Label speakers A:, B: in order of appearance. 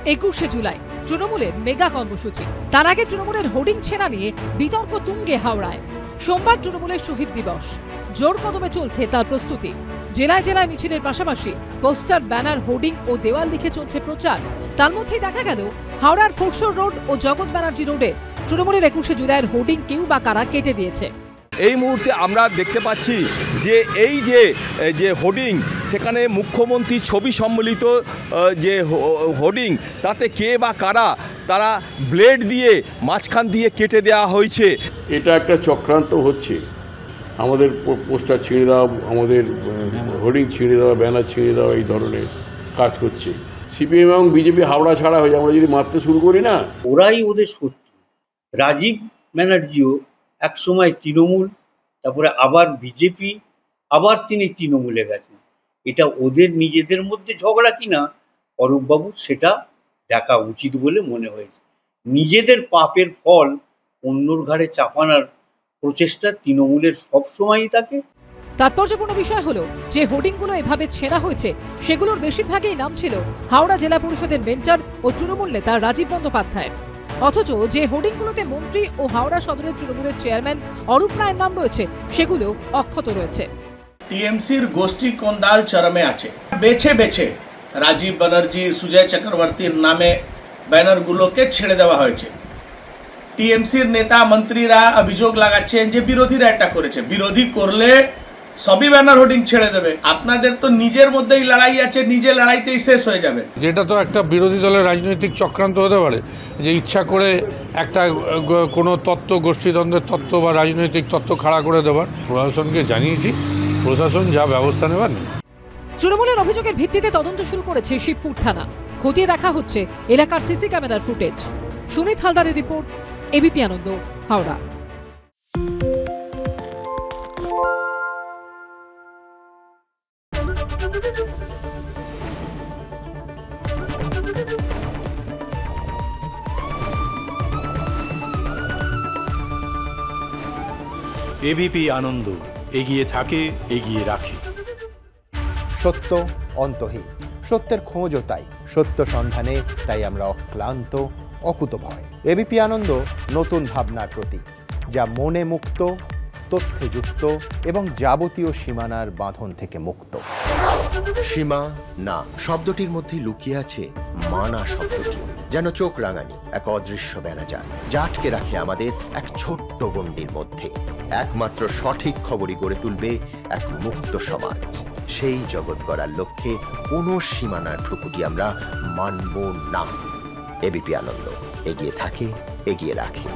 A: 21শে জুলাই তৃণমূলের মেগা কর্মসূচি। তার আগে তৃণমূলের হোর্ডিং ছেঁড়া নিয়ে বিতর্ক তুঙ্গে হাওড়ায়। সোমবার তৃণমূলের শহীদ দিবস, জোর কদমে চলছে তার প্রস্তুতি। জেলায় জেলায় মিছিলের পাশাপাশি পোস্টার, ব্যানার, হোর্ডিং ও দেওয়াল লিখে চলছে প্রচার। তার মধ্যেই দেখা গেল হাওড়ার ফোরশোর রোড ও জগৎ ব্যানার্জি রোডে তৃণমূলের 21শে জুলাইয়ের হোর্ডিং কেউ বা কারা কেটে দিয়েছে।
B: এই মুহূর্তে আমরা দেখতে পাচ্ছি যে এই যে হোর্ডিং, সেখানে মুখ্যমন্ত্রীর ছবি সম্বলিত যে হোর্ডিং, তাতে কে বা কারা তারা ব্লেড দিয়ে মাঝখান দিয়ে কেটে দেওয়া হয়েছে।
C: এটা একটা চক্রান্ত হচ্ছে, আমাদের পোস্টার ছিঁড়ে দেওয়া, আমাদের হোর্ডিং ছিঁড়ে দেওয়া, ব্যানার ছিঁড়ে দেওয়া, এই ধরনের কাজ করছে। সিপিএম এবং বিজেপি হাওড়া ছাড়া হয়ে আমরা যদি মারতে শুরু করি না,
D: ওরাই ওদের শত্রু। রাজীব ব্যানার্জিও এক সময় তৃণমূল, তারপরে আবার বিজেপি, আবার তিনি তৃণমূলে গেছেন। এটা ওদের নিজেদের মধ্যে ঝগড়া কিনা অরূপবাবু সেটা দেখা উচিত বলে মনে হয়েছে। নিজেদের পাপের ফল অন্যর ঘাড়ে চাপানোর প্রচেষ্টা তৃণমূলের সবসময়ই থাকে।
A: তাৎপর্যপূর্ণ বিষয় হলো যে হোর্ডিংগুলো এভাবে ছেঁড়া হয়েছে সেগুলোর বেশিরভাগই নাম ছিল হাওড়া জেলা পরিষদের মেন্টর ও তৃণমূল নেতা রাজীব বন্দ্যোপাধ্যায়। অথচ যে হোর্ডিংগুলোতে মন্ত্রী ও হাওড়া সদরের তৃণমূলের চেয়ারম্যান অরূপ রায়ের নাম রয়েছে সেগুলো অক্ষত রয়েছে।
E: টিএমসির গোষ্ঠী কোন্দাল চরমে আছে। বেছে বেছে রাজীব ব্যানার্জি, সুজয় চক্রবর্তীর নামে ব্যানারগুলোকে ছেড়ে দেওয়া হয়েছে। টিএমসির নেতা মন্ত্রীরা অভিযোগ লাগাচ্ছেন যে বিরোধীরা এটা করেছে, বিরোধী করলে সবই ব্যানার হোর্ডিং ছেড়ে দেবে। আপনাদের তো নিজের মধ্যেই লড়াই আছে, নিজের লড়াইতেই শেষ হয়ে যাবে।
F: যেটা তো একটা বিরোধী দলের রাজনৈতিক চক্রান্ত হতে পারে, যে ইচ্ছা করে একটা কোনো তত্ত্ব, গোষ্ঠীদ্বন্দ্বের তত্ত্ব বা রাজনৈতিক তত্ত্ব খাড়া করে দেওয়ার। প্রশাসনকে জানিয়েছি, প্রশাসন যা ব্যবস্থা নেবার নেই।
A: তৃণমূলের অভিযোগের ভিত্তিতে তদন্ত শুরু করেছে শিবপুর থানা। খতিয়ে দেখা হচ্ছে এলাকার সিসি ক্যামেরার ফুটেজ। সুনীত হালদারের রিপোর্ট, এবিপি আনন্দ, হাওড়া।
G: এবিপি আনন্দ, এগিয়ে থাকে, এগিয়ে রাখে।
H: সত্য অন্তহীন, সত্যের খোঁজও তাই, সত্য সন্ধানে তাই আমরা অক্লান্ত, অকুতভয়। এবিপি আনন্দ নতুন ভাবনার প্রতীক, যা মনে মুক্ত, তথ্যে যুক্ত এবং যাবতীয় সীমানার বাঁধন থেকে মুক্ত।
I: সীমা না শব্দটির মধ্যে লুকিয়ে আছে মানা শব্দটি, যেন চোখ রাঙানি এক অদৃশ্য বেড়াজাল, যা আটকে রাখে আমাদের এক ছোট্ট গণ্ডির মধ্যে। একমাত্র সঠিক খবরই গড়ে তুলবে এক মুক্ত সমাজ। সেই জগৎ গড়ার লক্ষ্যে কোনো সীমানার ঠুকুটি আমরা মানব না। এবিপি আনন্দ, এগিয়ে থাকে, এগিয়ে রাখে।